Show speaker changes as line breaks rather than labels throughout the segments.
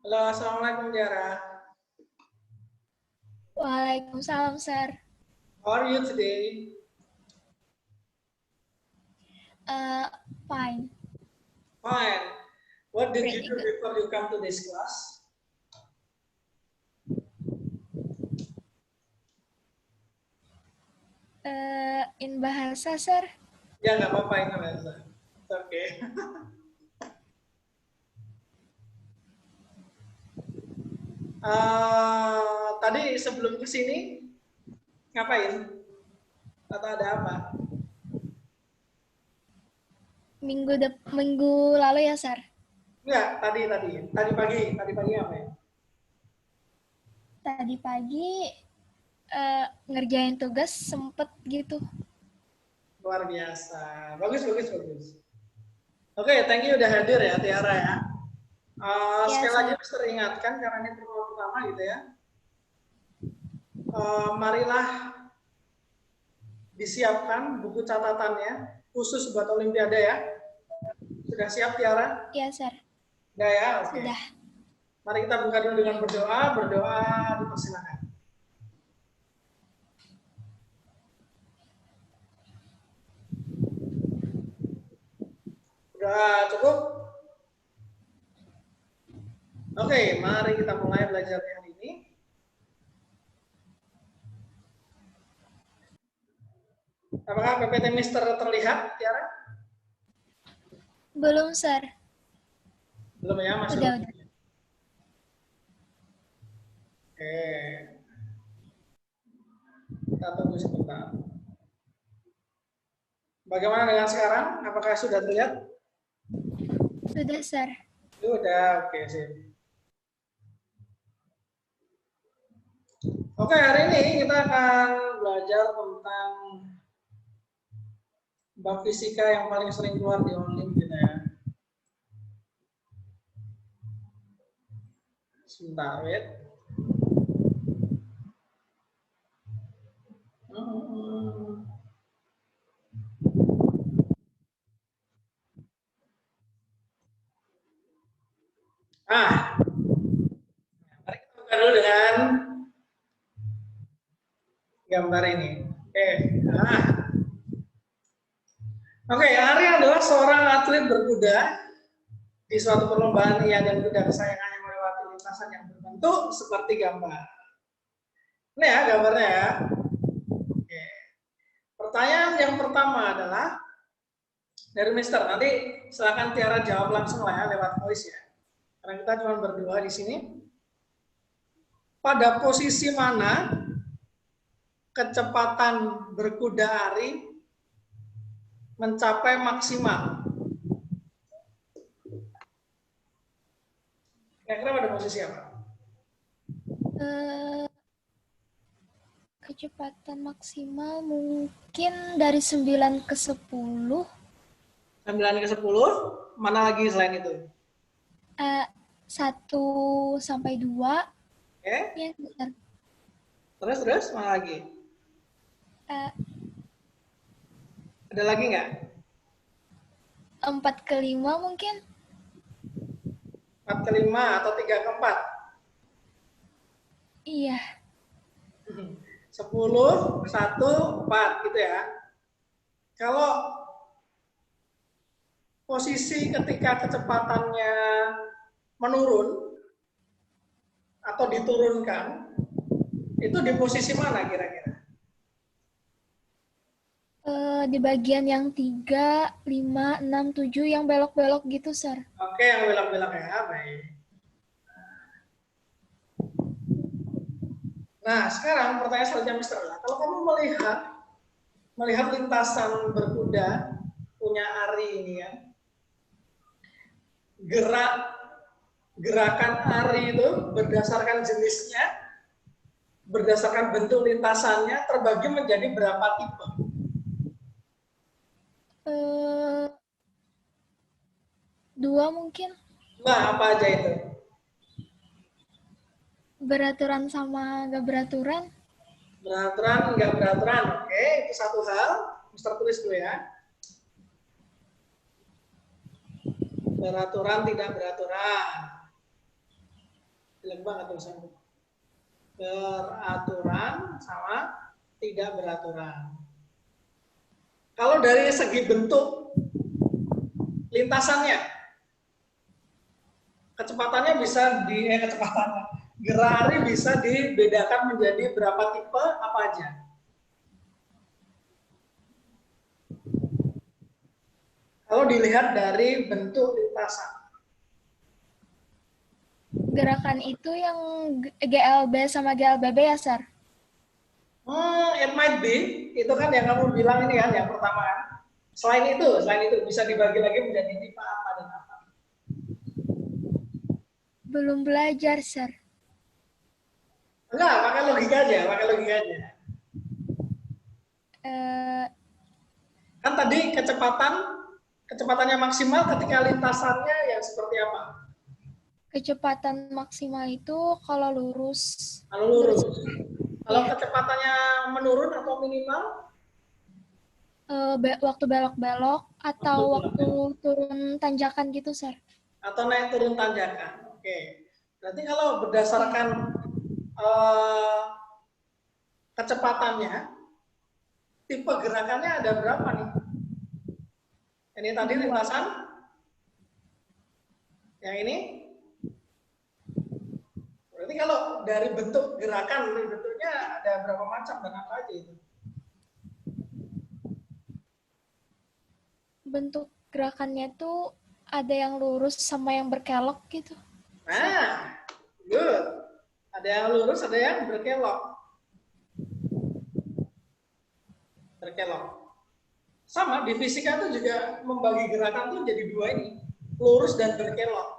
Halo, Assalamualaikum Tiara.
Waalaikumsalam, Sir.
How are you today?
Fine.
Fine. What did you
Pretty
do
good.
before you come to this class?
In bahasa, Sir?
Ya, nggak apa-apa ini bahasa. Oke. Tadi sebelum ke sini ngapain? Atau ada apa?
Minggu lalu ya, Sir?
Enggak, tadi pagi ngapain?
Tadi pagi ngerjain tugas sempet gitu.
Luar biasa. Bagus. Oke, thank you udah hadir ya Tiara ya.
Ya,
Sekali lagi
Sir.
Mister ingatkan karena ini pertemuan pertama gitu ya. Marilah disiapkan buku catatannya khusus buat Olimpiade ya. Sudah siap Tiara?
Ya, Sir.
Sudah ya? Oke.
Sudah.
Mari kita buka dulu dengan berdoa. Berdoa dipersilakan. Sudah cukup? Oke, mari kita mulai belajar hari ini. Apakah PPT Mister terlihat, Tiara?
Belum, Sir.
Belum ya, masih
Udah.
Oke. Kita tunggu sebentar. Bagaimana dengan sekarang? Apakah sudah terlihat?
Sudah, Sir.
Sudah, oke sip. Oke, hari ini kita akan belajar tentang bab fisika yang paling sering keluar di online gitu ya. Sebentar, wait. Mari kita buka dulu dengan gambar ini. Oke, Ari adalah seorang atlet berkuda di suatu perlombaan ia dan kuda kesayangannya melewati lintasan yang berbentuk seperti gambar. Ini ya gambarnya ya. Oke. Pertanyaan yang pertama adalah dari Mister. Nanti silakan Tiara jawab langsung lah ya lewat voice ya. Karena kita cuma berdua di sini. Pada posisi mana kecepatan berkuda Ari mencapai maksimal? Kira-kira pada posisi apa?
Kecepatan maksimal mungkin dari 9 ke 10.
9 ke 10, mana lagi selain itu?
1 sampai 2.
Oke.
Ya, Sir.
Terus, mana lagi? Ada lagi nggak?
4 ke 5 mungkin.
4 ke 5 atau 3 ke 4?
Iya.
10, 1, 4 gitu ya. Kalau posisi ketika kecepatannya menurun atau diturunkan, itu di posisi mana kira-kira?
Di bagian yang 3, 5, 6, 7 yang belok-belok gitu, Sir.
Oke, yang belok-belok ya, baik. Nah, sekarang pertanyaan selanjutnya Mister lah. Kalau kamu melihat lintasan berkuda punya Ari ini ya, gerakan Ari itu berdasarkan jenisnya, berdasarkan bentuk lintasannya terbagi menjadi berapa tipe?
2 mungkin.
2 apa aja itu?
Beraturan sama gak beraturan.
Beraturan, nggak beraturan. Oke, itu satu hal. Mister tulis dulu ya. Beraturan, tidak beraturan. Jelek banget tulisanku. Beraturan sama tidak beraturan. Kalau dari segi bentuk lintasannya, kecepatannya bisa gerari bisa dibedakan menjadi berapa tipe apa aja. Kalau dilihat dari bentuk lintasan.
Gerakan itu yang GLB sama GLBB ya, Sir?
It might be. Itu kan yang kamu bilang ini kan, yang pertama kan. Selain itu bisa dibagi lagi menjadi tipe apa dan apa.
Belum belajar, Sir.
Enggak, pakai logika aja. Kan tadi kecepatannya maksimal ketika lintasannya yang seperti apa?
Kecepatan maksimal itu kalau lurus.
Kalau lurus. Kalau
Ya.
kecepatannya menurun atau minimal?
Waktu belok-belok atau waktu turun tanjakan gitu, Sir.
Atau naik turun tanjakan. Oke. Berarti kalau berdasarkan kecepatannya, tipe gerakannya ada berapa nih? Ini tadi lintasan. Yang ini. Berarti kalau dari bentuk gerakan, bentuknya ada berapa macam dan apa aja itu?
Bentuk gerakannya tuh ada yang lurus sama yang berkelok gitu.
Nah, good. Ada yang lurus, ada yang berkelok. Sama, di fisika itu juga membagi gerakan tuh jadi dua ini. Lurus dan berkelok.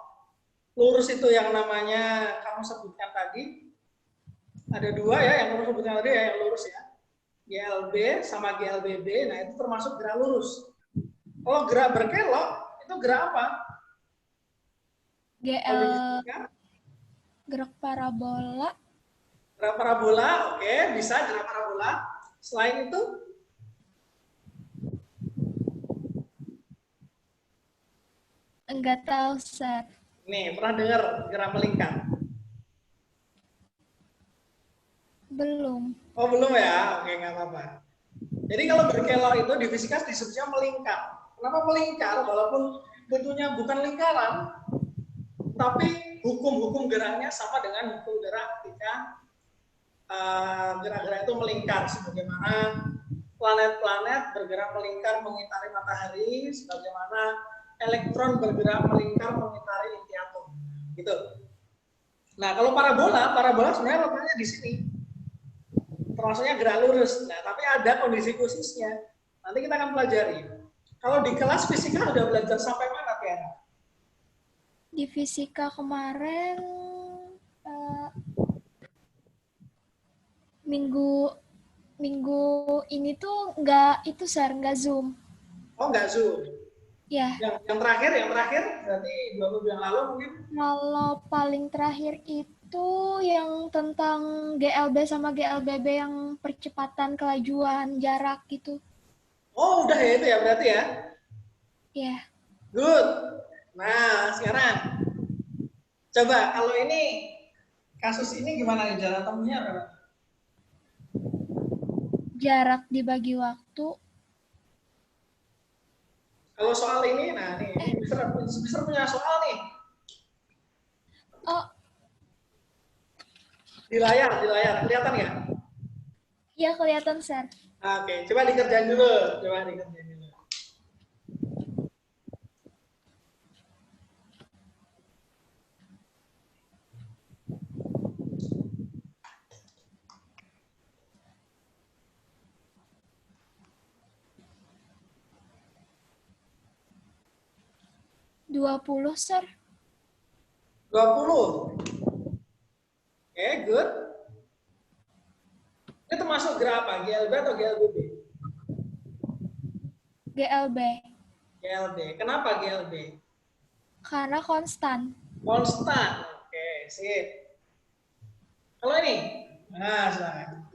Lurus itu yang namanya kamu sebutkan tadi. Ada dua ya, yang kamu sebutkan tadi ya, yang lurus ya. GLB sama GLBB, nah itu termasuk gerak lurus. Kalau gerak berkelok, itu gerak apa?
Gerak parabola.
Gerak parabola, oke, bisa gerak parabola. Selain itu,
enggak tahu, Sir.
nih, pernah dengar gerak melingkar?
Belum.
Oh, belum ya? Oke, nggak apa-apa. Jadi kalau berkelok itu di fisika disebutnya melingkar. Kenapa melingkar? Walaupun bentuknya bukan lingkaran, tapi hukum-hukum geraknya sama dengan hukum gerak ketika gerak-gerak itu melingkar. Sebagaimana planet-planet bergerak melingkar mengitari matahari, sebagaimana elektron bergerak melingkar mengitari inti atom. Gitu. Nah, kalau parabola sebenarnya letaknya di sini. Termasuknya gerak lurus. Nah, tapi ada kondisi khususnya. Nanti kita akan pelajari. Kalau di kelas fisika udah belajar sampai mana, Tiara?
Di fisika kemarin minggu ini tuh nggak Zoom.
Oh, nggak Zoom.
Ya.
Yang terakhir berarti 2 minggu yang lalu mungkin.
Kalau paling terakhir itu yang tentang GLB sama GLBB yang percepatan kelajuan jarak gitu.
Oh, udah ya itu ya berarti ya?
Ya.
Good. Nah, sekarang coba kalau ini kasus ini gimana nih, jarak temunya berapa?
Jarak dibagi waktu.
Kalau soal ini, nah nih, ini bisa punya soal nih.
Oh.
Di layar, kelihatan nggak?
Iya, kelihatan, Sir.
Oke, coba dikerjain dulu.
20, Sir.
20. Oke, good. Ini termasuk gerak apa? GLB atau GLBB?
GLB.
GLB. Kenapa GLB?
Karena konstan.
Konstan. Oke, sip. Kalau ini? Nah, silakan.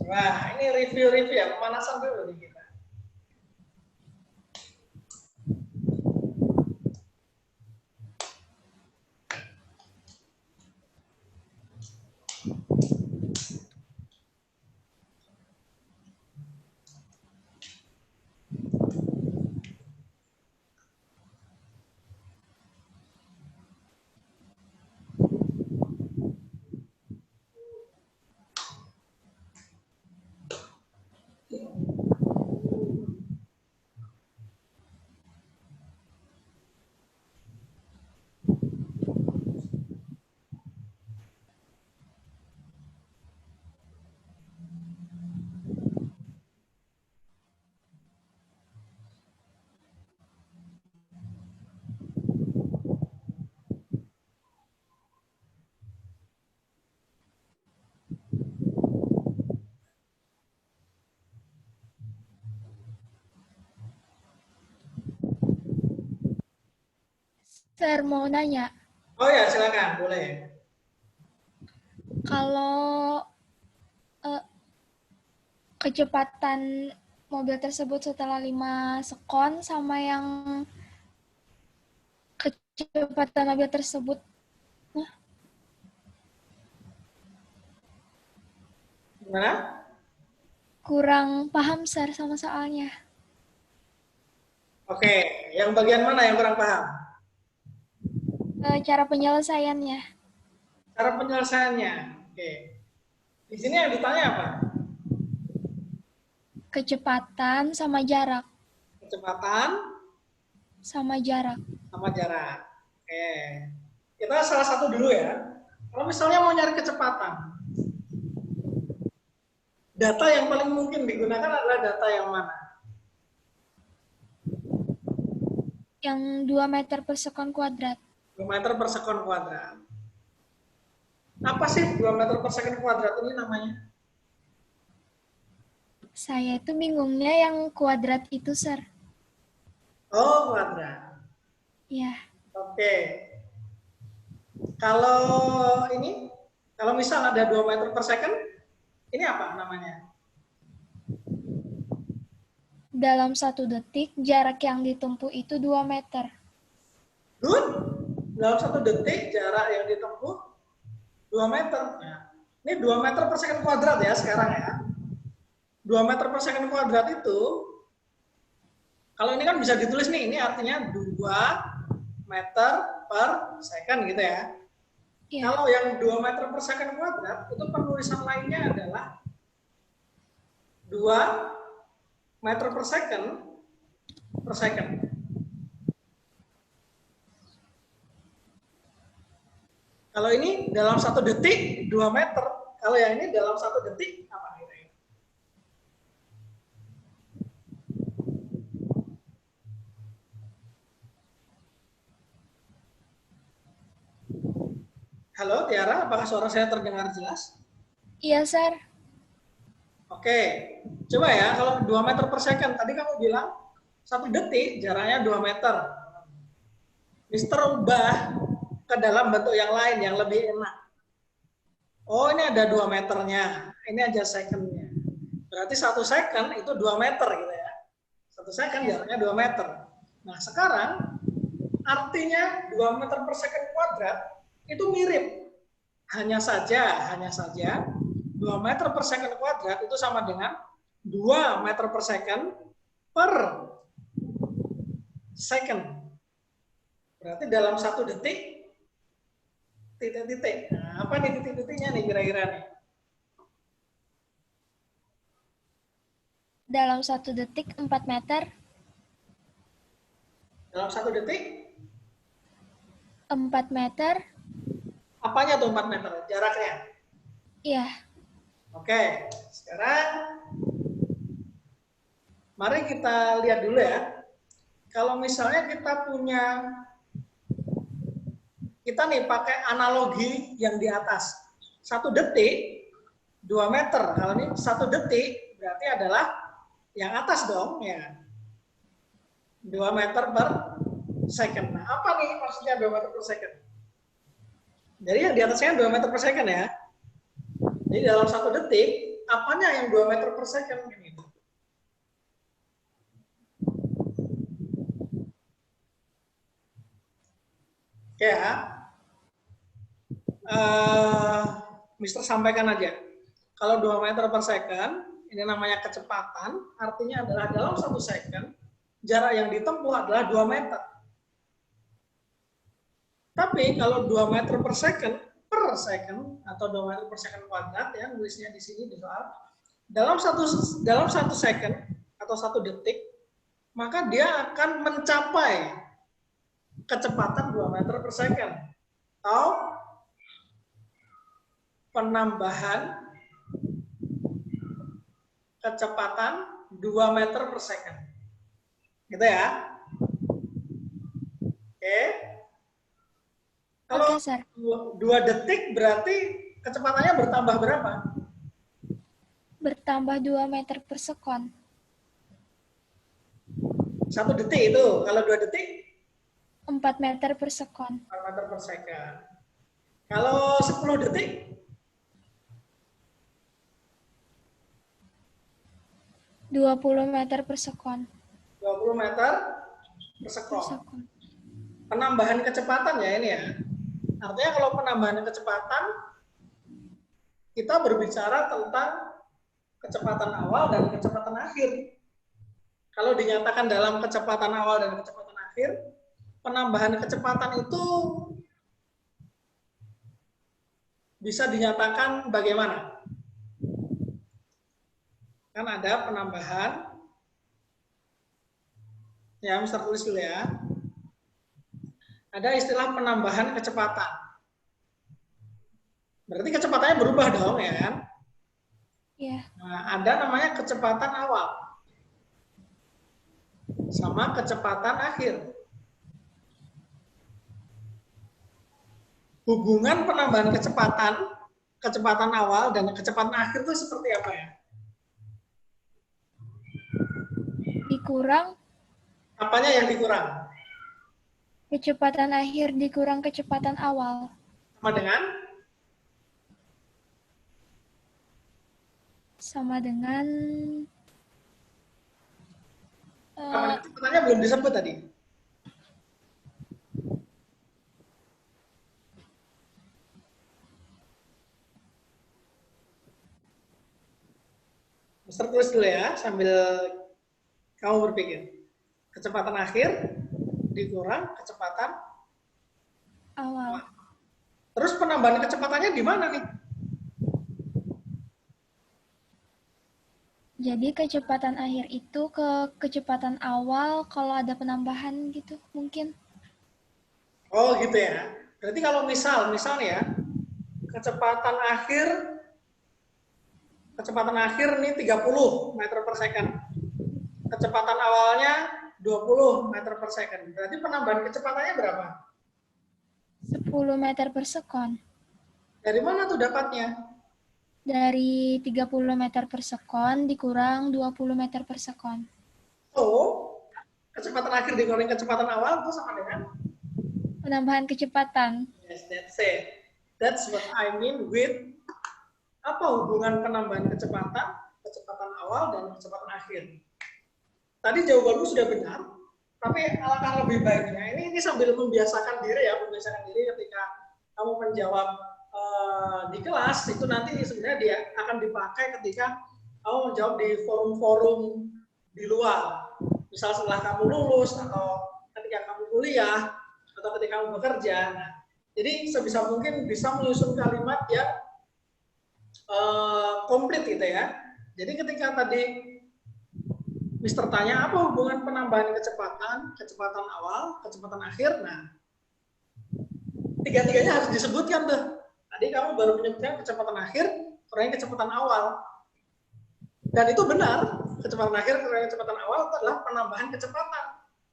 Wah, ini review ya, pemanasan dulu nih kita.
Sir, mau nanya,
Oh ya, silakan, boleh.
kalau kecepatan mobil tersebut setelah 5 sekon sama yang kecepatan mobil tersebut
Gimana?
kurang paham, Sir, sama soalnya.
Oke, yang bagian mana yang kurang paham?
Cara penyelesaiannya.
Cara penyelesaiannya. Oke. Di sini yang ditanya apa?
Kecepatan sama jarak.
Kecepatan
Sama jarak.
sama jarak. Oke. Kita salah satu dulu ya. Kalau misalnya mau nyari kecepatan, data yang paling mungkin digunakan adalah data yang mana?
Yang 2 meter per sekon kuadrat.
2 meter per sekon kuadrat. Apa sih 2 meter per sekon kuadrat ini namanya?
Saya itu bingungnya yang kuadrat itu, Sir.
Oh, kuadrat.
Ya,
Oke. Kalau ini, kalau misal ada 2 meter per second, ini apa namanya?
dalam 1 detik jarak yang ditempuh itu 2 meter.
Good. Dalam 1 detik jarak yang ditempuh 2 meter. Nah, ini 2 meter per second kuadrat ya sekarang ya. 2 meter per second kuadrat itu, kalau ini kan bisa ditulis nih, ini artinya 2 meter per second gitu ya.
Ya.
Kalau yang 2 meter per second kuadrat, itu penulisan lainnya adalah 2 meter per second per second. Kalau ini dalam 1 detik 2 meter, kalau yang ini dalam 1 detik apa kira-kira? Halo Tiara, apakah suara saya terdengar jelas?
Iya, Sir.
Oke, coba ya, kalau 2 meter per second, tadi kamu bilang 1 detik jaraknya 2 meter. Mister ubah ke dalam bentuk yang lain, yang lebih enak. Oh, ini ada 2 meternya, ini aja secondnya. Berarti 1 second itu 2 meter gitu ya. 1 second jaraknya 2 meter. Nah, sekarang artinya 2 meter per second kuadrat itu mirip. Hanya saja 2 meter per second kuadrat itu sama dengan 2 meter per second per second. Berarti dalam 1 detik titik-titik. Nah, apa nih titik-titiknya nih kira-kira nih?
Dalam 1 detik 4 meter.
Dalam 1 detik
4 meter.
Apanya tuh 4 meter? Jaraknya?
Iya.
Oke, sekarang mari kita lihat dulu ya. Kalau misalnya kita nih pakai analogi yang di atas. 1 detik 2 meter. Kalau ini 1 detik berarti adalah yang atas dong ya. 2 meter per second. Nah, apa nih maksudnya 2 meter per second? Jadi yang di atasnya 2 meter per second ya. Jadi dalam 1 detik, apanya yang 2 meter per second? Gitu. Oke ya. Mister sampaikan aja. Kalau 2 meter per second, ini namanya kecepatan, artinya adalah dalam 1 second, jarak yang ditempuh adalah 2 meter. Tapi kalau 2 meter per second atau 2 meter per second kuadrat ya, nulisnya di sini di soal, dalam satu second atau 1 detik, maka dia akan mencapai kecepatan 2 meter per second atau penambahan kecepatan 2 meter per second. Gitu ya. Oke. Kalau 2 detik berarti kecepatannya bertambah berapa?
Bertambah 2 meter per sekon.
1 detik itu. Kalau 2 detik?
4 meter per sekon.
4 meter per second. Kalau 10 detik?
20 meter per sekon.
20 meter per sekon. Penambahan kecepatan ya ini ya. Artinya kalau penambahan kecepatan, kita berbicara tentang kecepatan awal dan kecepatan akhir. Kalau dinyatakan dalam kecepatan awal dan kecepatan akhir, penambahan kecepatan itu bisa dinyatakan bagaimana? Kan ada penambahan, ya Mister tulis dulu ya. Ada istilah penambahan kecepatan. Berarti kecepatannya berubah dong ya kan?
Iya.
Nah, ada namanya kecepatan awal sama kecepatan akhir. Hubungan penambahan kecepatan awal dan kecepatan akhir itu seperti apa ya?
Dikurang.
Apanya yang dikurang?
Kecepatan akhir dikurang kecepatan awal.
Sama dengan?
Sama dengan
kecepatannya belum disebut tadi. Mister tulis dulu ya sambil kamu berpikir. Kecepatan akhir dikurang kecepatan
awal.
Terus penambahan kecepatannya di mana nih?
Jadi kecepatan akhir itu ke kecepatan awal kalau ada penambahan gitu mungkin.
Oh gitu ya. Berarti kalau misalnya ya, kecepatan akhir nih 30 meter per second. Kecepatan awalnya 20 meter per second. Berarti penambahan kecepatannya berapa?
10 meter per sekon.
Dari mana tuh dapatnya?
Dari 30 meter per sekon dikurang 20 meter per sekon.
Oh, kecepatan akhir dikurangi kecepatan awal itu sama dengan?
Penambahan kecepatan.
Yes, that's it. That's what I mean with apa hubungan penambahan kecepatan awal dan kecepatan akhir. Tadi jawabanmu sudah benar, tapi alangkah lebih baiknya ini sambil membiasakan diri ketika kamu menjawab di kelas itu nanti sebenarnya dia akan dipakai ketika kamu menjawab di forum-forum di luar. Misal setelah kamu lulus atau ketika kamu kuliah atau ketika kamu bekerja. Nah, jadi sebisa mungkin bisa menyusun kalimat yang komplit gitu ya. Jadi ketika tadi Mister tanya apa hubungan penambahan kecepatan awal, kecepatan akhir. Nah, tiga-tiganya harus disebutkan tuh. Tadi kamu baru menyebutkan kecepatan akhir, kurangi kecepatan awal. Dan itu benar, kecepatan akhir kurangi kecepatan awal itu adalah penambahan kecepatan.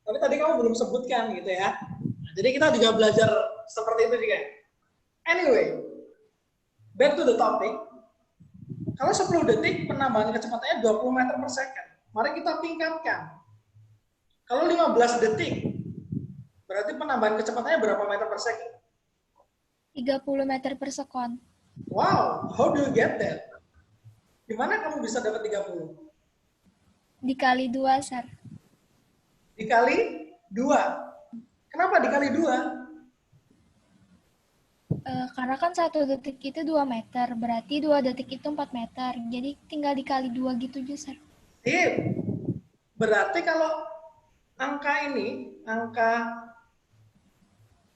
Tapi tadi kamu belum sebutkan gitu ya. Nah, jadi kita juga belajar seperti itu juga. Anyway, back to the topic. Kalau 10 detik penambahan kecepatannya 20 meter per second. Mari kita tingkatkan. Kalau 15 detik, berarti penambahan kecepatannya berapa meter per second?
30 meter per sekon.
Wow, how do you get that? Gimana kamu bisa dapat 30?
Dikali 2, Sar.
Dikali 2. Kenapa dikali 2?
Karena kan 1 detik itu 2 meter, berarti 2 detik itu 4 meter. Jadi tinggal dikali 2 gitu aja, Sar.
Berarti kalau angka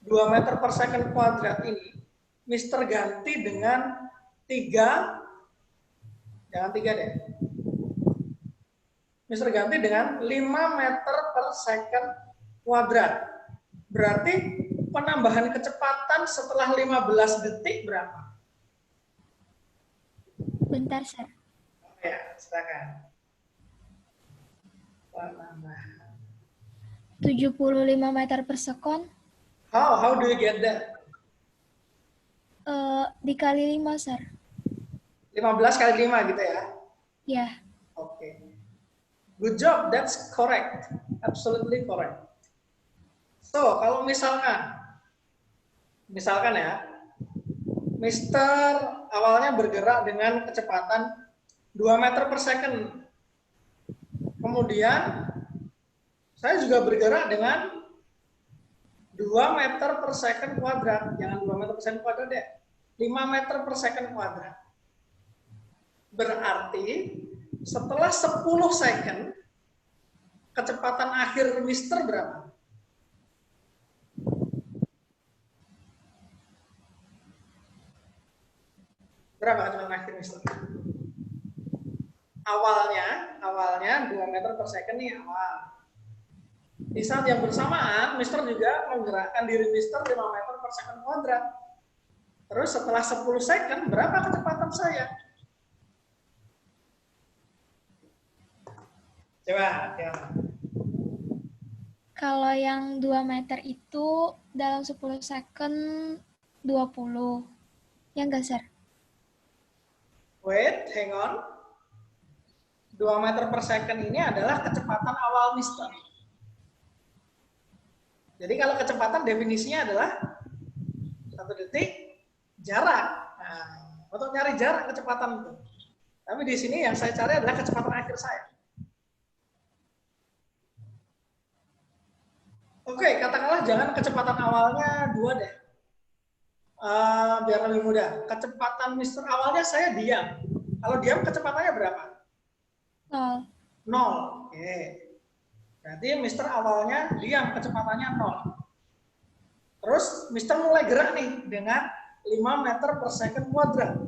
2 meter per second kuadrat ini, Mister ganti dengan 3, jangan 3 deh, Mister ganti dengan 5 meter per second kuadrat. Berarti penambahan kecepatan setelah 15 detik berapa?
Bentar, Sir.
Ya, silakan. Penambahan.
75 meter per sekon.
How do you get that?
Dikali 5, Sir.
15 kali 5 gitu ya?
Ya.
Oke. Good job, that's correct. Absolutely correct. So, kalau misalkan ya, Mister awalnya bergerak dengan kecepatan 2 meter per second. Kemudian, saya juga bergerak dengan 2 meter per second kuadrat. Jangan 2 meter per second kuadrat deh. 5 meter per second kuadrat. Berarti, setelah 10 second, kecepatan akhir Mister berapa? Berapa kecepatan akhir Mister? Awalnya 2 meter per second nih awal. Di saat yang bersamaan, Mister juga menggerakkan diri Mister 5 meter per second kuadrat. Terus setelah 10 second, berapa kecepatan saya? Coba, ya.
Kalau yang 2 meter itu dalam 10 second 20. Ya enggak, Sir?
Wait, hang on. 2 meter per second ini adalah kecepatan awal Mister. Jadi kalau kecepatan definisinya adalah 1 detik jarak. Nah, untuk nyari jarak kecepatan itu. Tapi di sini yang saya cari adalah kecepatan akhir saya. Oke, katakanlah jangan kecepatan awalnya 2 deh. Biar lebih mudah. Kecepatan Mister awalnya saya diam. Kalau diam kecepatannya berapa?
0.
0. Oke. Berarti Mister awalnya diam, kecepatannya 0. Terus Mister mulai gerak nih dengan 5 meter per second kuadrat.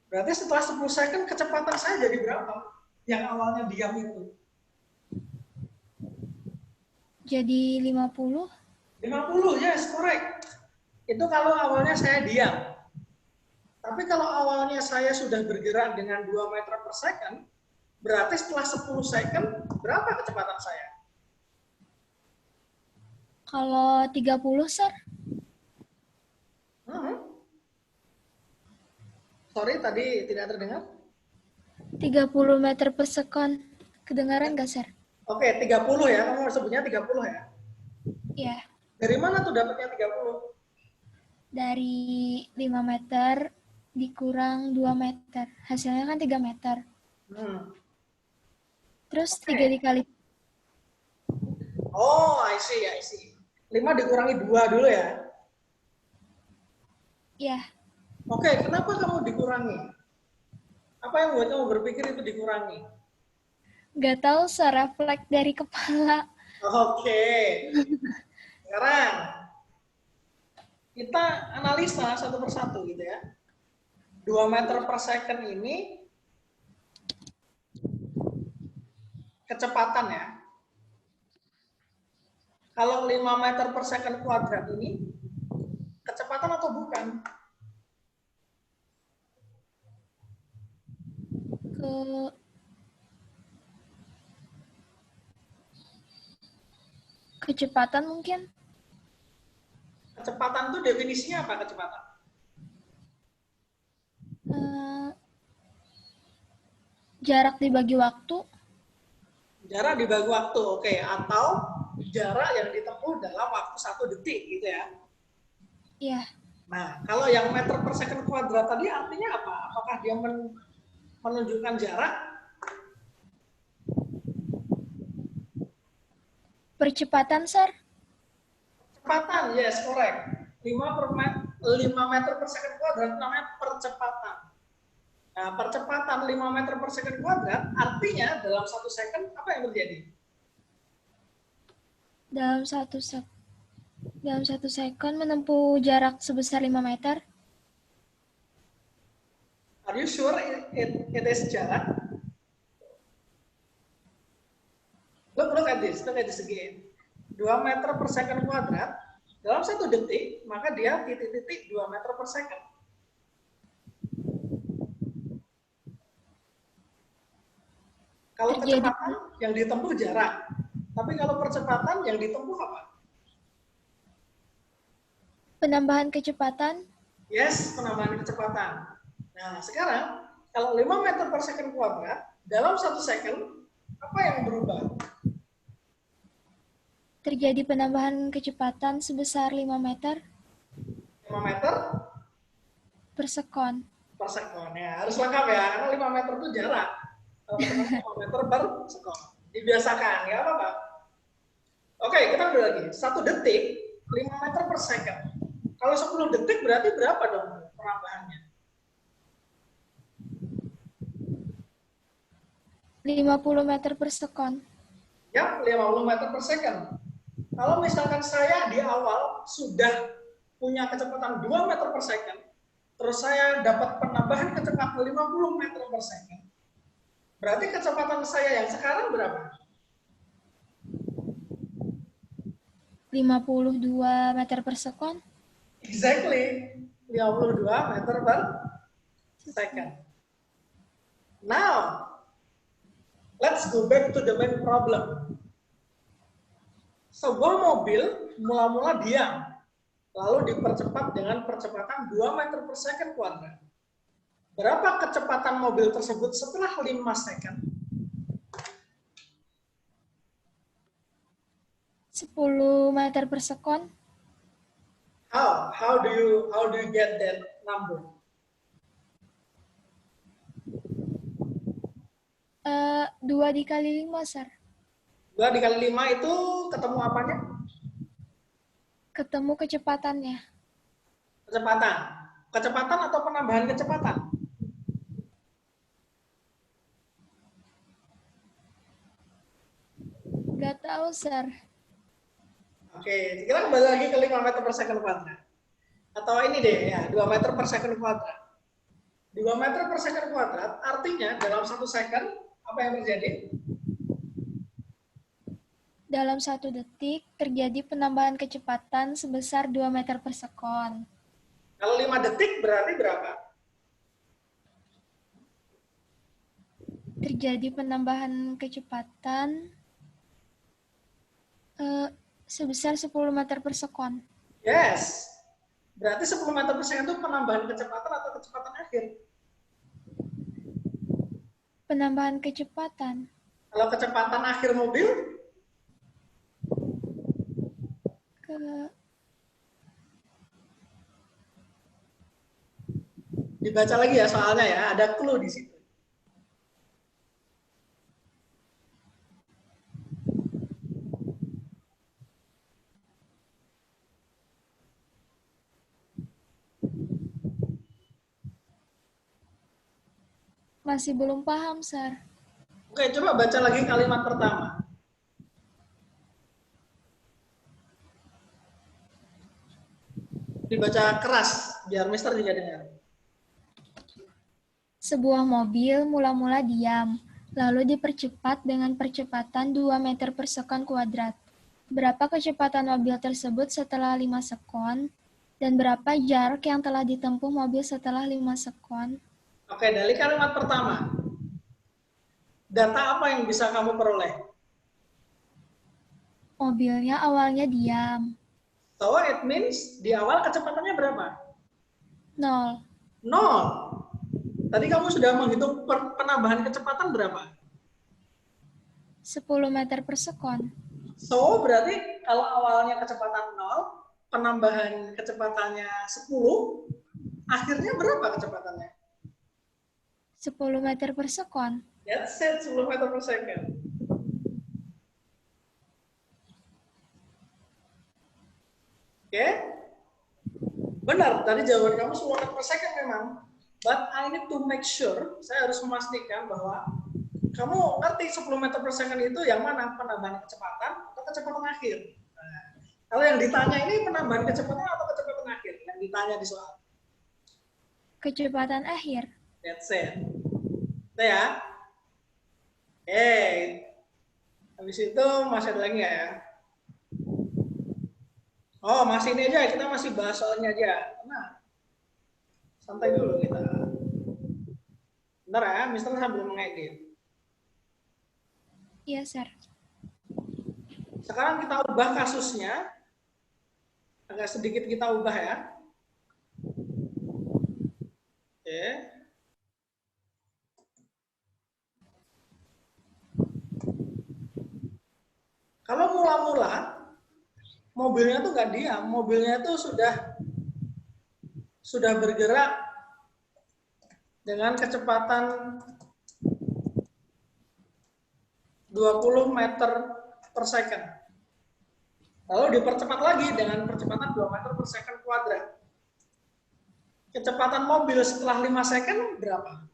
Berarti setelah 10 second kecepatan saya jadi berapa? Yang awalnya diam itu.
Jadi 50.
50, yes, correct. Itu kalau awalnya saya diam. Tapi kalau awalnya saya sudah bergerak dengan 2 meter per second, berarti setelah 10 second, berapa kecepatan saya?
Kalau 30, Sir?
Sorry, tadi tidak terdengar.
30 meter per sekon. Kedengaran nggak, Sir?
Oke, 30 ya. Kamu sebutnya 30 ya?
Iya.
Dari mana tuh dapatnya 30?
Dari 5 meter dikurang 2 meter. Hasilnya kan 3 meter. Terus 3 dikali.
Oh, I see. 5 dikurangi 2 dulu ya?
Iya.
Oke, kenapa kamu dikurangi? Apa yang buat kamu berpikir itu dikurangi?
Nggak tahu, Sir, refleks dari kepala.
Oke. Sekarang kita analisa satu persatu gitu ya. 2 meter per second ini kecepatan ya. Kalau 5 meter per second kuadrat ini kecepatan atau bukan?
Kecepatan mungkin.
Kecepatan itu definisinya apa kecepatan?
Jarak dibagi waktu.
Jarak dibagi waktu, oke. Atau jarak yang ditempuh dalam waktu 1 detik gitu ya.
Iya.
Nah, kalau yang meter per second kuadrat tadi artinya apa? Apakah dia menunjukkan jarak?
Percepatan, Sir?
Percepatan, yes, correct. 5 meter per second kuadrat namanya percepatan. Nah, percepatan 5 meter per second kuadrat artinya dalam 1 second apa yang terjadi?
Dalam satu second menempuh jarak sebesar 5 meter.
Are you sure it is jarak? look at this again. 2 meter per second kuadrat, dalam 1 detik, maka dia titik-titik 2 meter per second. Kalau kecepatan yang ditempuh jarak, tapi kalau percepatan yang ditempuh apa?
Penambahan kecepatan.
Yes, penambahan kecepatan. Nah, sekarang kalau 5 meter per second kuadrat, dalam 1 second, apa yang berubah?
Terjadi penambahan kecepatan sebesar 5 meter
5 meter
per sekon.
Per sekon. Ya, harus lengkap ya, karena 5 meter itu jarak. Kalau 5 meter per sekon. Dibiasakan, ya apa-apa. Oke, kita ambil lagi. 1 detik, 5 meter per second. Kalau 10 detik berarti berapa dong penambahannya?
50 meter per sekon.
Ya, 50 meter per second. Kalau misalkan saya di awal sudah punya kecepatan 2 meter per second, terus saya dapat penambahan kecepatan 50 meter per second, berarti kecepatan saya yang sekarang berapa?
52 meter per sekon.
Exactly, 52 meter per second. Now, let's go back to the main problem. Sebuah mobil mula-mula diam, lalu dipercepat dengan percepatan 2 meter per second kuadrat. Berapa kecepatan mobil tersebut setelah 5 second?
10 meter per sekon.
How do you get that number?
2 dikali 5, Sir.
2 dikali 5 itu ketemu apanya?
Ketemu kecepatannya.
Kecepatan. Kecepatan atau penambahan kecepatan?
Nggak tahu, Sir.
Oke, kita kembali lagi ke 5 meter per second kuadrat. Atau ini deh, ya, 2 meter per second kuadrat. 2 meter per second kuadrat, artinya dalam 1 second, apa yang terjadi?
Dalam 1 detik, terjadi penambahan kecepatan sebesar 2 meter per sekon.
Kalau 5 detik berarti berapa?
Terjadi penambahan kecepatan sebesar 10 meter per sekon.
Yes. Berarti 10 meter per second itu penambahan kecepatan atau kecepatan akhir?
Penambahan kecepatan.
Kalau kecepatan akhir mobil? Dibaca lagi ya soalnya ya, ada clue di situ.
Masih belum paham, Sir.
Oke, coba baca lagi kalimat pertama. Dibaca keras, biar Mister juga dengar.
Sebuah mobil mula-mula diam, lalu dipercepat dengan percepatan 2 meter per sekon kuadrat. Berapa kecepatan mobil tersebut setelah 5 sekon? Dan berapa jarak yang telah ditempuh mobil setelah 5 sekon?
Oke, dari kalimat pertama. Data apa yang bisa kamu peroleh?
Mobilnya awalnya diam.
So, it means di awal kecepatannya berapa?
0.
0. Tadi kamu sudah menghitung penambahan kecepatan berapa?
10 meter per sekon.
So, berarti kalau awalnya kecepatan 0, penambahan kecepatannya 10, akhirnya berapa kecepatannya?
10 meter per sekon.
That's it, 10 meter per second. Oke? Benar, tadi jawaban kamu 10 meter per second memang. But I need to make sure, saya harus memastikan bahwa kamu ngerti 10 meter per second itu yang mana? Penambahan kecepatan atau kecepatan akhir? Nah, kalau yang ditanya ini penambahan kecepatan atau kecepatan akhir? Yang ditanya di soal.
Kecepatan akhir.
That's it. Itu ya. Habis Habis itu masih ada lagi nggak ya? Oh, masih ini aja, kita masih bahas soalnya aja. Nah, santai dulu kita. Bentar ya, Mister sambil mengedit.
Iya, Sir.
Sekarang kita ubah kasusnya. Agak sedikit kita ubah ya. Oke. Kalau mula-mula, mobilnya tuh nggak diam. Mobilnya tuh sudah bergerak dengan kecepatan 20 meter per second. Lalu dipercepat lagi dengan percepatan 2 meter per second kuadrat. Kecepatan mobil setelah 5 second berapa?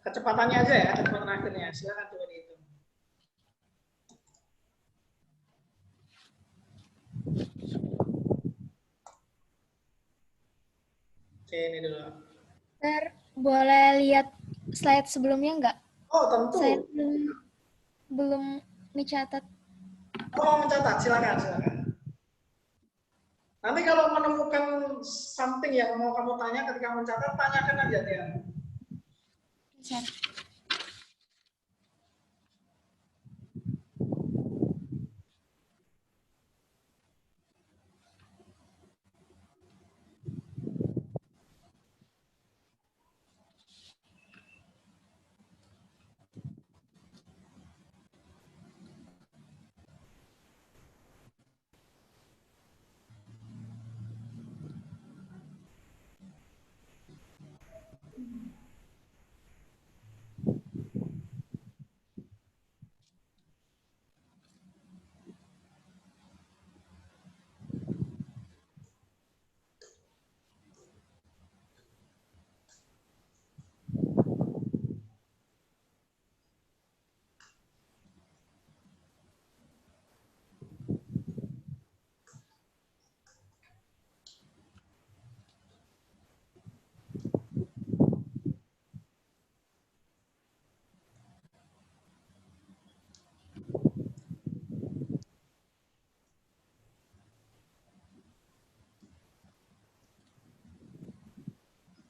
Kecepatannya aja ya, kecepatan akhirnya. Silakan coba dihitung. Oke, ini dulu.
Sir, boleh lihat slide sebelumnya nggak?
Oh, tentu.
Saya belum mencatat.
Oh, mau mencatat, silakan, silakan. Nanti kalau menemukan something yang mau kamu tanya ketika mencatat, tanyakan aja dia.
Sir.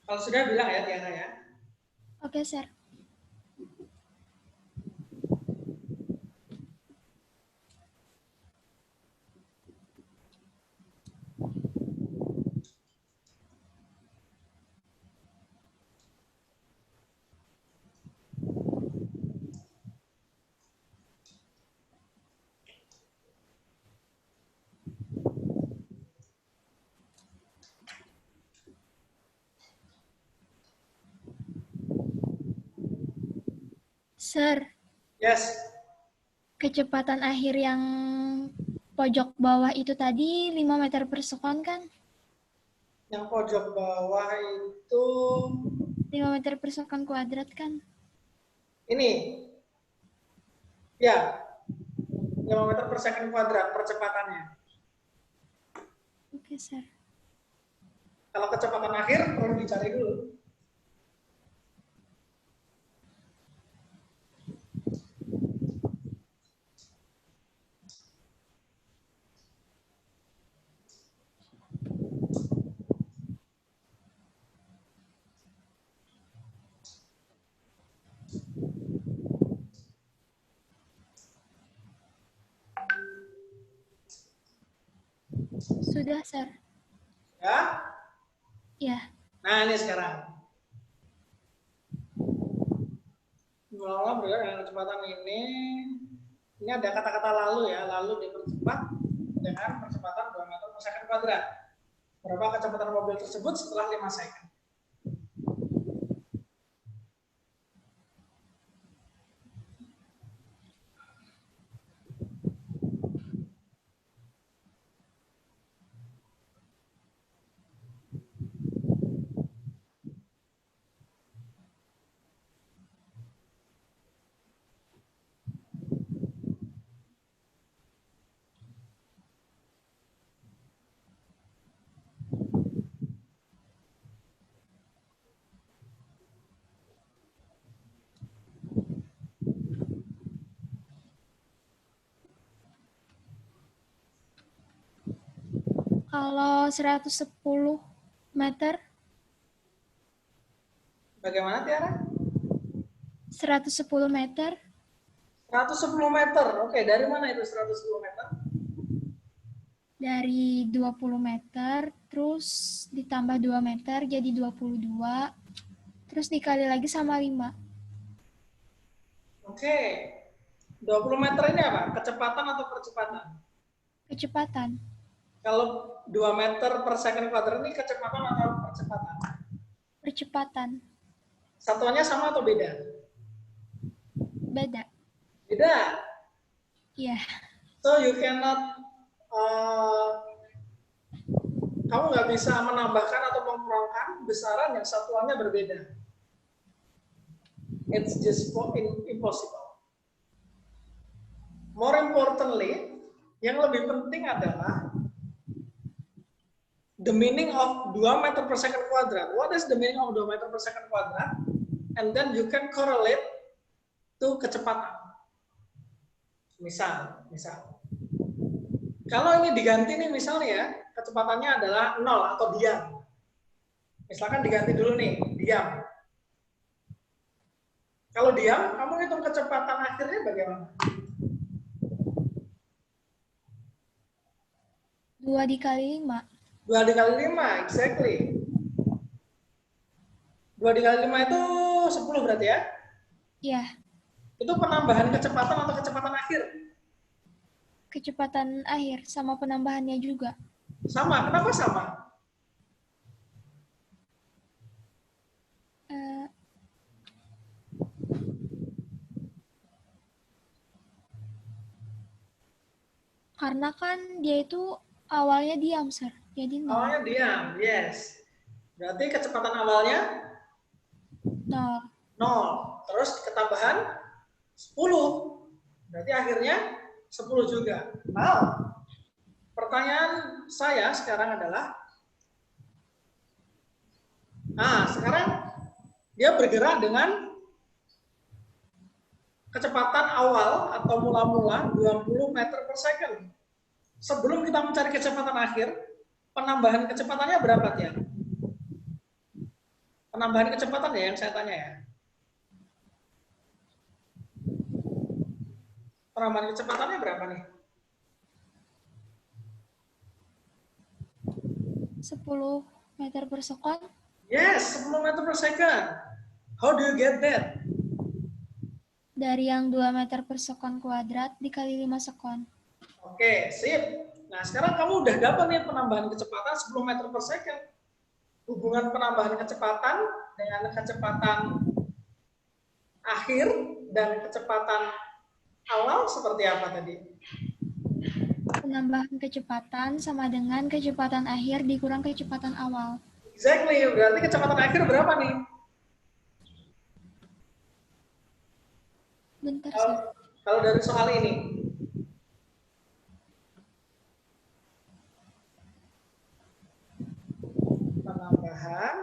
Kalau sudah bilang ya, Tiana ya.
Oke, Sir. Sir,
Yes.
kecepatan akhir yang pojok bawah itu tadi 5 meter per second kan?
Yang pojok bawah itu
5 meter per second kuadrat kan?
ini. Ya, 5 meter per second kuadrat percepatannya.
Oke, Sir.
Kalau kecepatan akhir perlu dicari dulu.
Sudah, Sir.
Ya?
Ya.
Nah, ini sekarang. Mula-mula bergerak dengan kecepatan ini ada kata-kata lalu ya, lalu dipercepat dengan percepatan 2 meter per second kuadrat. Berapa kecepatan mobil tersebut setelah 5 second?
Kalau 110 meter,
Bagaimana Tiara?
110 meter
110 meter. Oke, dari mana itu 110 meter?
dari 20 meter, terus ditambah 2 meter jadi 22, terus dikali lagi sama 5.
Oke. 20 meter ini apa? Kecepatan atau percepatan?
Kecepatan,
Kalau 2 meter per second kuadrat ini kecepatan atau percepatan?
percepatan,
Satuannya sama atau beda?
beda.
Beda.
Iya,
So you cannot, kamu nggak bisa menambahkan atau mengurangi besaran yang satuannya berbeda. It's just impossible. More importantly, yang lebih penting adalah the meaning of 2 meter per second kuadrat. What is the meaning of 2 meter per second kuadrat? And then you can correlate to kecepatan. Misal. Kalau ini diganti nih misalnya ya, kecepatannya adalah 0 atau diam. Misalkan diganti dulu nih, diam. Kalau diam, kamu hitung kecepatan akhirnya bagaimana?
2 dikali 5.
2 dikali 5, exactly. 2 dikali 5 itu 10 berarti ya?
Iya,
Itu penambahan kecepatan atau kecepatan akhir?
kecepatan akhir sama penambahannya juga.
Sama, kenapa sama?
Eh, karena kan dia itu awalnya diam, Sir. Jadi 0.
Awalnya diam, yes. Berarti kecepatan awalnya
0.
0. Terus ketambahan 10. Berarti akhirnya 10 juga. Nah, pertanyaan saya sekarang adalah, sekarang dia bergerak dengan kecepatan awal atau mula-mula 20 meter per second. Sebelum kita mencari kecepatan akhir, penambahan kecepatannya berapa ya? Penambahan kecepatan ya yang saya tanya ya. Penambahan kecepatannya berapa nih?
10 meter per second.
Yes, 10 meter per second. How do you get that?
Dari yang 2 meter per second kuadrat dikali 5 sekon.
Oke, sip. Nah, sekarang kamu udah dapat nih penambahan kecepatan 10 meter per second. Hubungan penambahan kecepatan dengan kecepatan akhir dan kecepatan awal seperti apa tadi?
Penambahan kecepatan sama dengan kecepatan akhir dikurang kecepatan awal.
Exactly, berarti kecepatan akhir berapa nih?
Bentar, Sir.
Kalau dari soal ini. Penambahan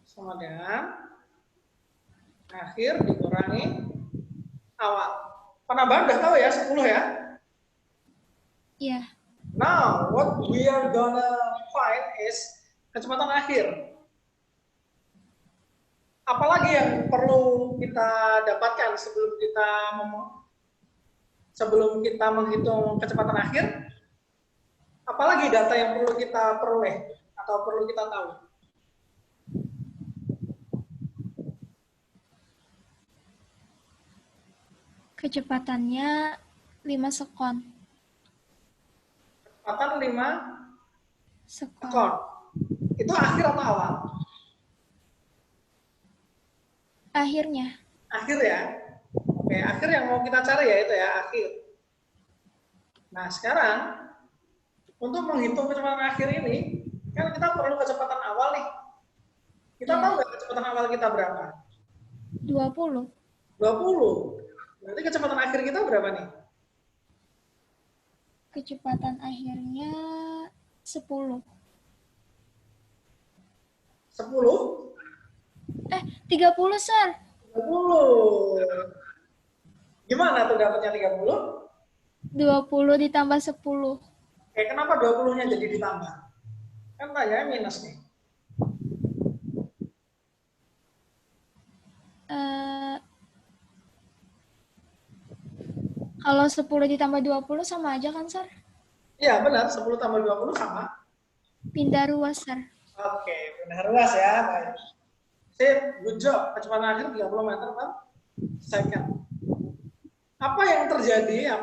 sama dengan akhir dikurangi awal. Penambahan udah tahu ya, 10 ya?
Iya.
Now, what we are gonna find is kecepatan akhir. Apalagi yang perlu kita dapatkan sebelum kita menghitung kecepatan akhir? Apalagi data yang perlu kita peroleh atau perlu kita tahu?
Kecepatannya 5 sekon.
Kecepatan 5
Sekon.
sekon. Itu akhir atau awal?
Akhirnya.
Akhir ya. Oke, akhir yang mau kita cari ya itu ya, akhir. Nah, sekarang untuk menghitung kecepatan akhir ini, kan kita perlu kecepatan awal nih. Kita tahu nggak kecepatan awal kita berapa?
20.
20. Berarti kecepatan akhir kita berapa nih?
Kecepatan akhirnya 10.
10?
30, Sir.
30. Gimana tuh dapatnya 30?
20 ditambah 10.
kenapa 20-nya jadi ditambah? Kan tanya minus nih.
Kalau 10 ditambah 20 sama aja kan, Sir?
Iya, benar. 10 tambah 20 sama.
Pindah ruas, Sir.
Oke, benar luas ya. Baik. Sip, good job. Kecepatan akhir 30 meter per second. Apa yang terjadi?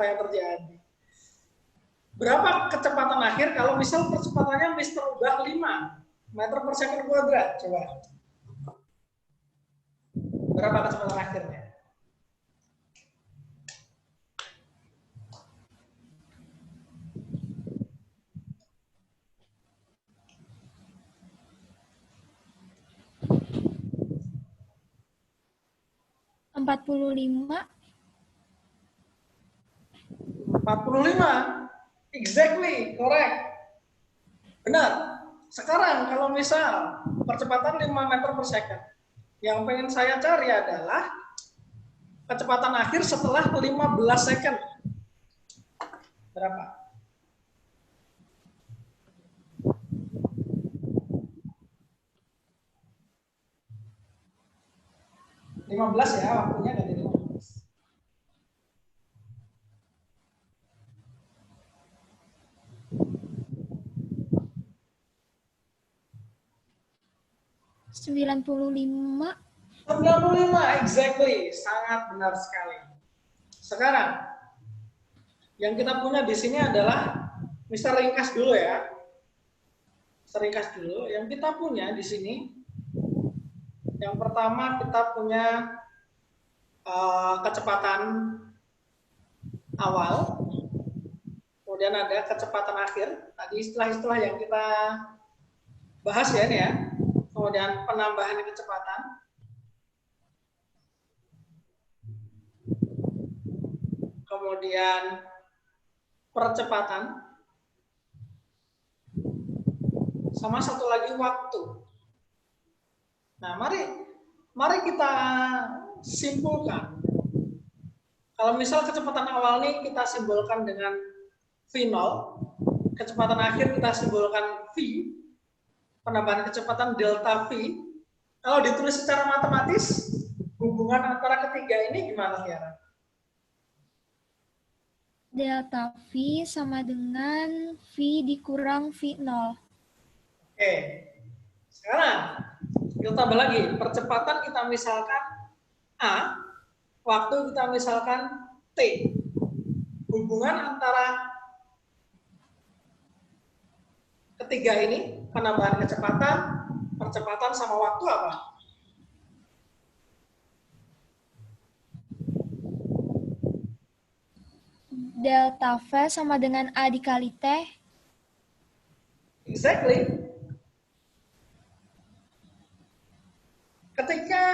Berapa kecepatan akhir kalau misal percepatannya Mister ubah 5 meter per second kuadrat? Coba. Berapa kecepatan akhirnya?
Empat puluh lima.
45. Exactly, correct. Benar. Sekarang kalau misal percepatan 5 meter per second, yang pengen saya cari adalah kecepatan akhir setelah 15 second. Berapa? Lima belas ya, waktunya dari 15.
Sembilan puluh lima.
95, exactly. Sangat benar sekali. Sekarang, yang kita punya di sini adalah, Mister ringkas dulu ya. Mister ringkas dulu. Yang kita punya di sini, yang pertama kita punya kecepatan awal, kemudian ada kecepatan akhir. Tadi istilah-istilah yang kita bahas ya ini ya. Kemudian penambahan kecepatan. Kemudian percepatan. Sama satu lagi waktu. Nah, mari kita simpulkan. Kalau misal kecepatan awal nih kita simbolkan dengan V0, kecepatan akhir kita simbolkan V, penambahan kecepatan delta V. Kalau ditulis secara matematis, hubungan antara ketiga ini gimana, Tiara?
Delta V sama dengan V dikurang V0.
Oke. Sekarang, kita tambah lagi. Percepatan kita misalkan A, waktu kita misalkan T. Hubungan antara ketiga ini, penambahan kecepatan, percepatan sama waktu apa?
Delta V sama dengan A dikali T.
Exactly. Ketika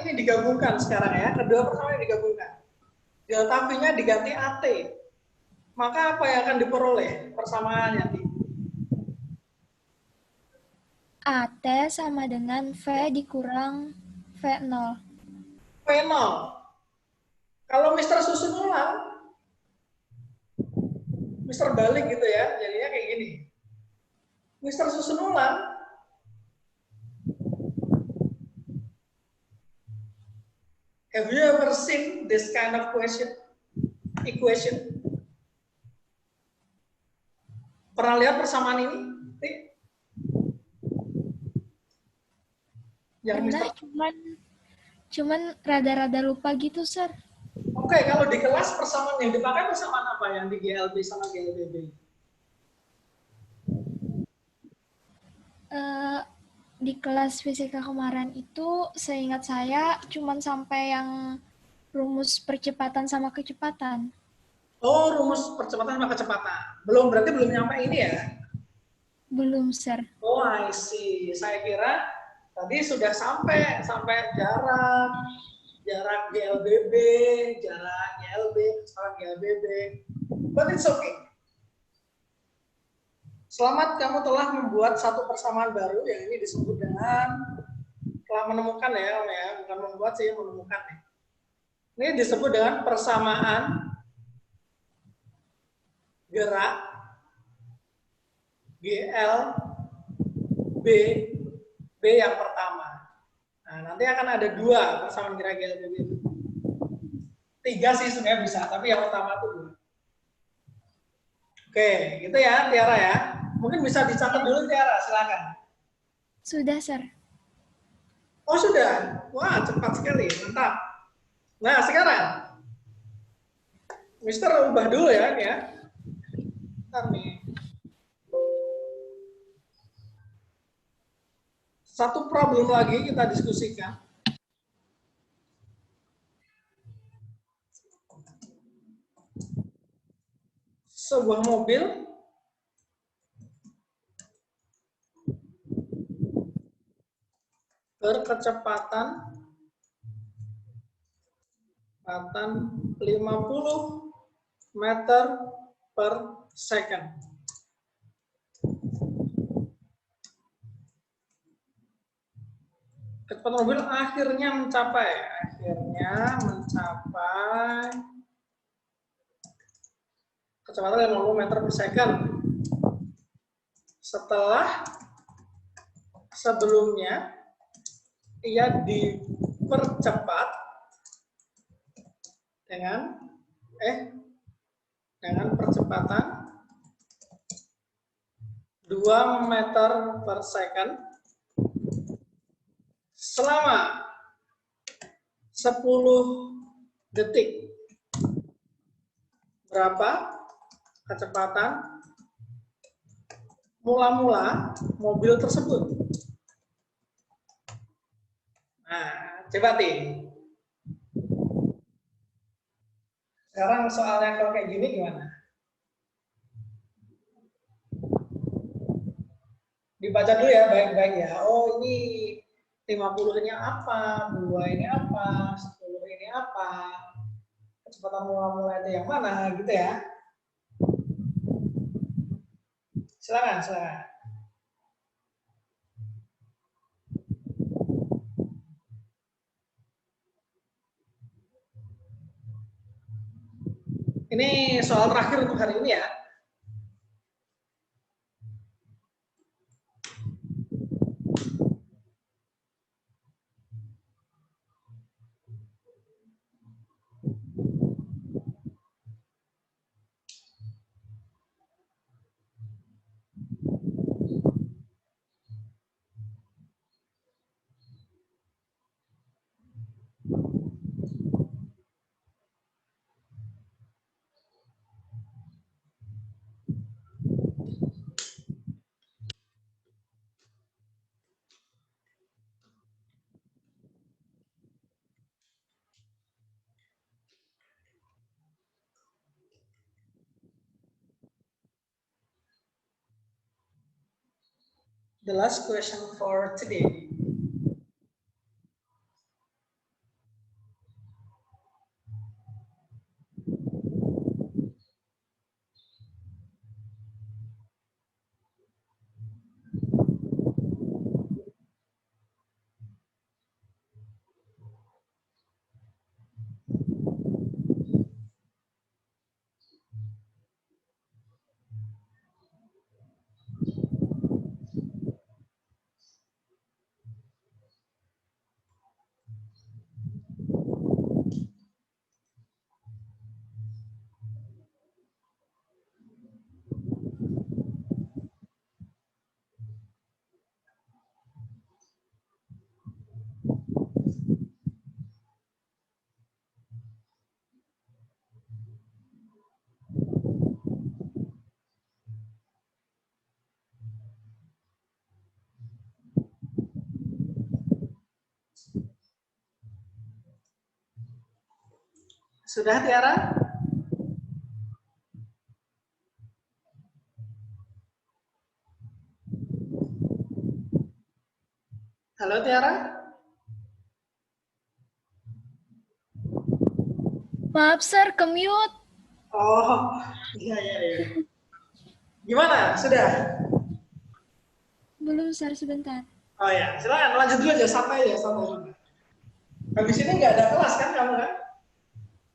ini digabungkan sekarang ya, kedua persamaan digabungkan. Delta V-nya diganti AT. Maka apa yang akan diperoleh persamaannya nanti?
AT sama dengan V dikurang V0.
V0. Kalau Mister susun ulang, Mister balik gitu ya, jadinya kayak gini. Mister susun ulang, have you ever seen this kind of equation? Pernah lihat persamaan ini? Yang
Pernah, cuman rada-rada lupa gitu, Sir.
Oke, kalau di kelas persamaan yang dipakai persamaan apa yang di GLB sama GLBB?
Di kelas fisika kemarin itu seingat saya cuman sampai yang rumus percepatan sama kecepatan.
Oh, rumus percepatan sama kecepatan. Berarti belum nyampe ini ya?
Belum, Sir.
Oh, I see. Saya kira tadi sudah sampai jarak GLBB, jarak GLB, jarak GLBB. But it's okay. Selamat, kamu telah membuat satu persamaan baru yang ini disebut dengan, telah menemukan ya, Om ya, bukan membuat sih, menemukan ya. Ini disebut dengan persamaan gerak GL, B, B yang pertama. Nah, nanti akan ada 2 persamaan kira GL, B itu. 3 sih sebenarnya bisa, tapi yang pertama itu 2. Oke, gitu ya, Tiara ya. Mungkin bisa dicatat dulu, Tiara, silakan.
Sudah, Sir.
Oh, sudah. Wah, cepat sekali, mantap. Nah, sekarang Mister ubah dulu ya, ya. Bentar nih. Satu problem lagi kita diskusikan. Sebuah mobil berkecepatan 50 meter per second. Kecepatan mobil akhirnya mencapai kecepatan 50 meter per second. Setelah sebelumnya ia dipercepat dengan percepatan 2 meter per second selama 10 detik. Berapa kecepatan mula-mula mobil tersebut? Nah, coba Tim. Sekarang soalnya kalau kayak gini gimana? Dibaca dulu ya, baik-baik ya. Oh, ini 50 ini apa, 2 ini apa, 10 ini apa, kecepatan mula-mula itu yang mana, gitu ya. Silakan, silakan. Ini soal terakhir untuk hari ini ya. The last question for today. Sudah, Tiara? Halo, Tiara?
Maaf, Sir, ke-mute.
Oh, iya, iya, iya. Gimana? Sudah?
Belum, Sir, sebentar.
Oh ya, silakan lanjut dulu aja, santai ya, santai. Habis ini nggak ada kelas kan kamu kan?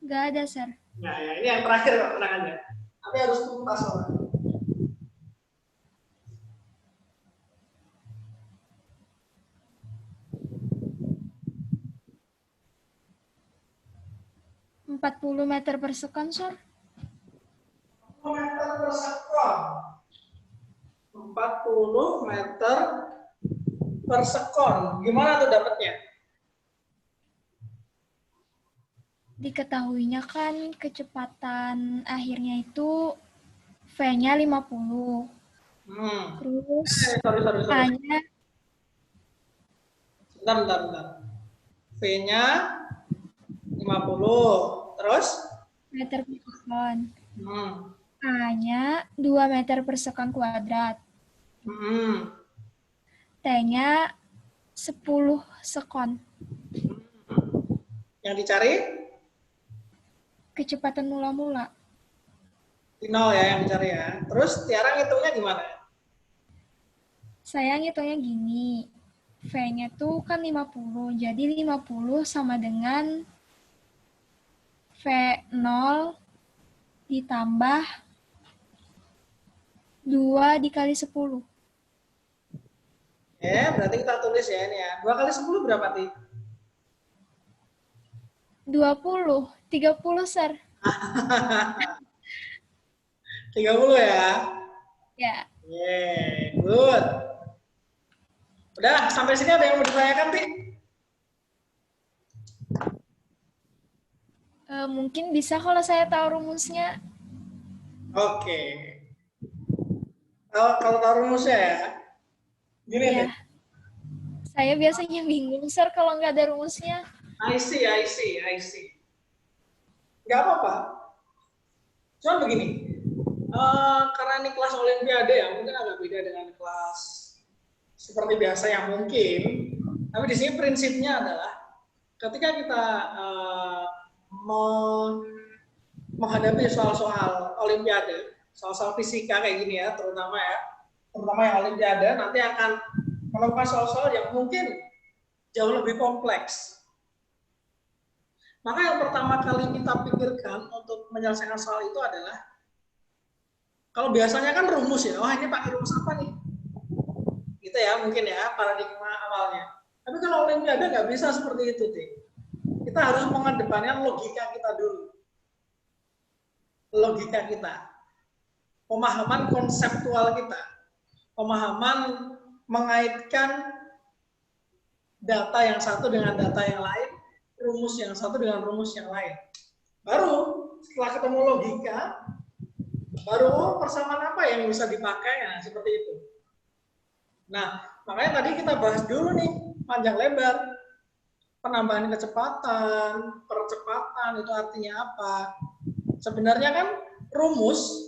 Nggak ada, Sir.
Nah, ya, ini yang terakhir kok, tenang aja. Tapi harus tuntas soalnya.
40 meter per sekon, Sir.
40 meter per sekon. 40 meter per sekon. Gimana tuh dapatnya?
Diketahuinya kan kecepatan akhirnya itu V-nya 50. Terus
Sorry.
A-nya
Bentar. V-nya 50. Terus?
meter per sekon.
Hmm.
A-nya 2 meter per sekon kuadrat. T-nya 10 sekon.
Yang dicari?
Kecepatan mula-mula.
Di nol ya yang dicari ya. Terus Tiara ngitungnya gimana?
Saya ngitungnya gini. V-nya tuh kan 50. Jadi 50 sama dengan V0 ditambah 2 dikali 10.
Berarti kita tulis ya ini ya. 2 kali 10 berapa, Ti?
20. 30, Sir.
30 ya?
Ya.
Good. Udah, sampai sini ada yang mau ditanyakan, Ti?
Mungkin bisa kalau saya tahu rumusnya.
Oke. Kalau tahu rumusnya ya. Gini
Ya.
nih.
Saya biasanya bingung, Sir, kalau nggak ada rumusnya.
I see. Nggak apa-apa. Cuma begini. Karena ini kelas olimpiade ya, mungkin agak beda dengan kelas seperti biasa yang mungkin. Tapi di sini prinsipnya adalah ketika kita menghadapi soal-soal olimpiade, soal-soal fisika kayak gini ya, terutama yang olimpiade, nanti akan menemukan soal-soal yang mungkin jauh lebih kompleks. Maka yang pertama kali kita pikirkan untuk menyelesaikan soal itu adalah, kalau biasanya kan rumus ya, wah ini pakai rumus apa nih? Gitu ya, mungkin ya, paradigma awalnya. Tapi kalau olimpiade nggak bisa seperti itu, Tik. Kita harus mengedepankan logika kita dulu. Logika kita. Pemahaman konseptual kita. Pemahaman mengaitkan data yang satu dengan data yang lain, rumus yang satu dengan rumus yang lain. Baru setelah ketemu logika, baru persamaan apa yang bisa dipakai, nah seperti itu. Nah, makanya tadi kita bahas dulu nih, panjang lebar. Penambahan kecepatan, percepatan, itu artinya apa? Sebenarnya kan rumus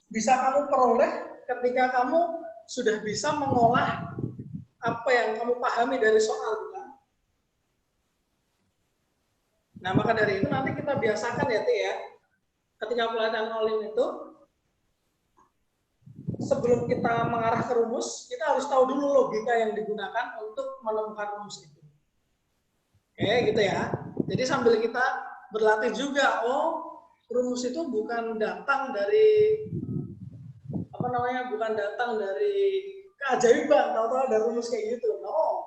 bisa kamu peroleh ketika kamu sudah bisa mengolah apa yang kamu pahami dari soal, bukan? Nah, maka dari itu nanti kita biasakan ya, Ti, ya. Ketika pelatihan olim itu, sebelum kita mengarah ke rumus, kita harus tahu dulu logika yang digunakan untuk menemukan rumus itu. Oke, gitu ya. Jadi sambil kita berlatih juga, rumus itu bukan datang dari bukan datang dari keajaiban, tahu-tahu ada rumus kayak gitu. No.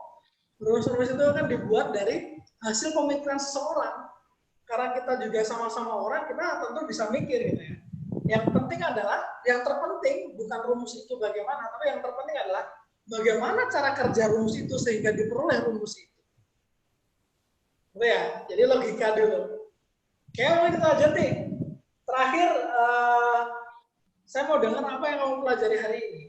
Rumus-rumus itu kan dibuat dari hasil pemikiran seseorang. Karena kita juga sama-sama orang, kita tentu bisa mikir gitu ya. Yang penting adalah, yang terpenting bukan rumus itu bagaimana, tapi yang terpenting adalah bagaimana cara kerja rumus itu sehingga diperoleh rumus itu. Ya, jadi logika dulu. Kayak kita aja nih. Terakhir, saya mau dengar apa yang kamu pelajari hari ini.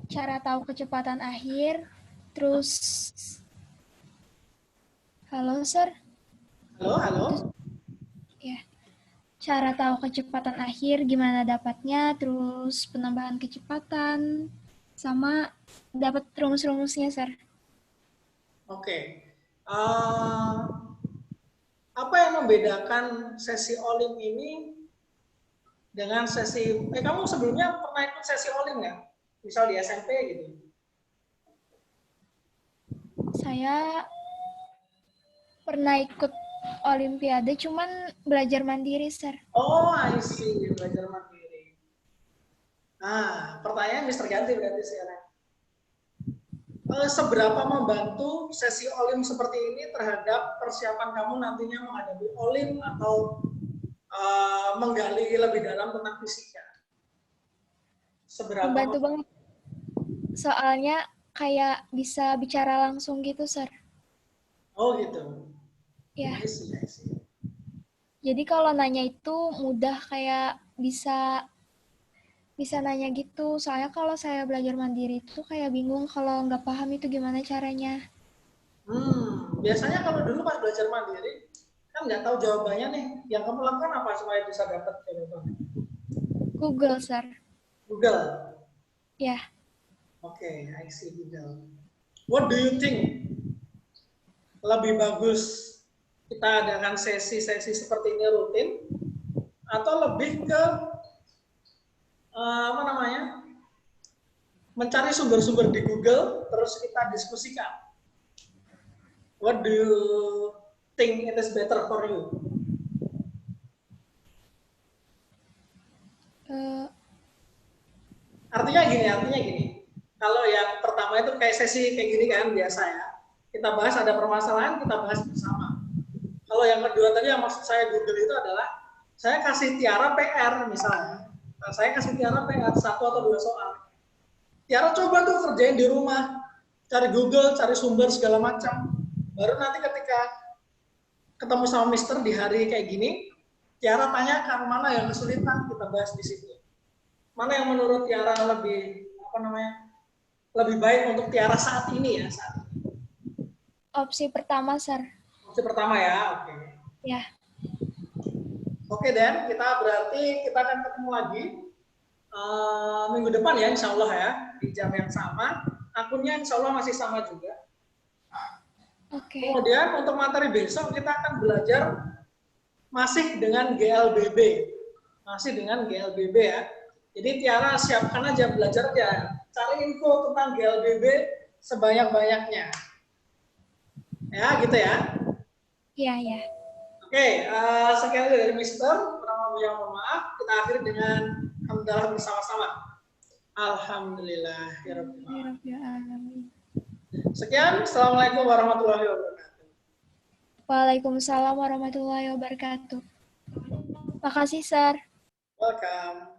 Cara tahu kecepatan akhir, terus halo, Sir.
Halo.
Ya. Cara tahu kecepatan akhir, gimana dapatnya, terus penambahan kecepatan, sama dapat rumus-rumusnya, Sir.
Oke. Apa yang membedakan sesi olim ini dengan sesi, kamu sebelumnya pernah ikut sesi olim nggak? Misal di SMP gitu.
Saya pernah ikut olimpiade, cuman belajar mandiri, Sir.
Oh, I see. Belajar mandiri. Nah, pertanyaan Mister ganti berarti sekarang. seberapa membantu sesi Olim seperti ini terhadap persiapan kamu nantinya menghadapi Olim atau menggali lebih dalam tentang fisika? Seberapa?
Membantu banget. Soalnya kayak bisa bicara langsung gitu, Sir.
Oh gitu.
Ya,
I see, I see.
jadi kalau nanya itu mudah kayak bisa nanya gitu. Soalnya kalau saya belajar mandiri itu kayak bingung kalau nggak paham itu gimana caranya.
Biasanya kalau dulu pas belajar mandiri, kan nggak tahu jawabannya nih. Yang kamu lakukan apa supaya bisa dapat jawabannya?
Google, Sir.
Google.
Ya,
Oke, I see Google. What do you think? Lebih bagus kita adakan sesi-sesi seperti ini rutin atau lebih ke apa namanya? Mencari sumber-sumber di Google terus kita diskusikan. What do you think it is better for you? Artinya gini. Kalau yang pertama itu kayak sesi kayak gini kan biasa ya. Kita bahas ada permasalahan, kita bahas bersama. Kalau yang kedua tadi yang maksud saya Google itu adalah saya kasih Tiara PR misalnya. Nah, saya kasih Tiara PR 1 atau 2 soal. Tiara coba tuh kerjain di rumah. Cari Google, cari sumber segala macam. Baru nanti ketika ketemu sama Mister di hari kayak gini, Tiara tanyakan mana yang kesulitan, kita bahas di situ. Mana yang menurut Tiara lebih lebih baik untuk Tiara saat ini ya saat ini.
opsi pertama, Sir.
Opsi pertama ya, oke.
Ya.
Oke Dan, kita akan ketemu lagi minggu depan ya, insya Allah ya, di jam yang sama. Akunnya insya Allah masih sama juga.
Oke.
Kemudian untuk materi besok kita akan belajar masih dengan GLBB. Masih dengan GLBB ya. Jadi Tiara siapkan aja belajarnya. Cari info tentang GLBB sebanyak-banyaknya. Ya, gitu ya.
Iya, ya.
Oke, sekian dari Mister. Kurang lebih yang mohon maaf. Kita akhiri dengan hamdalah bersama-sama. Alhamdulillah. Ya
Alamin.
Sekian. Assalamualaikum warahmatullahi wabarakatuh.
Waalaikumsalam warahmatullahi wabarakatuh. Makasih, Sir.
Welcome.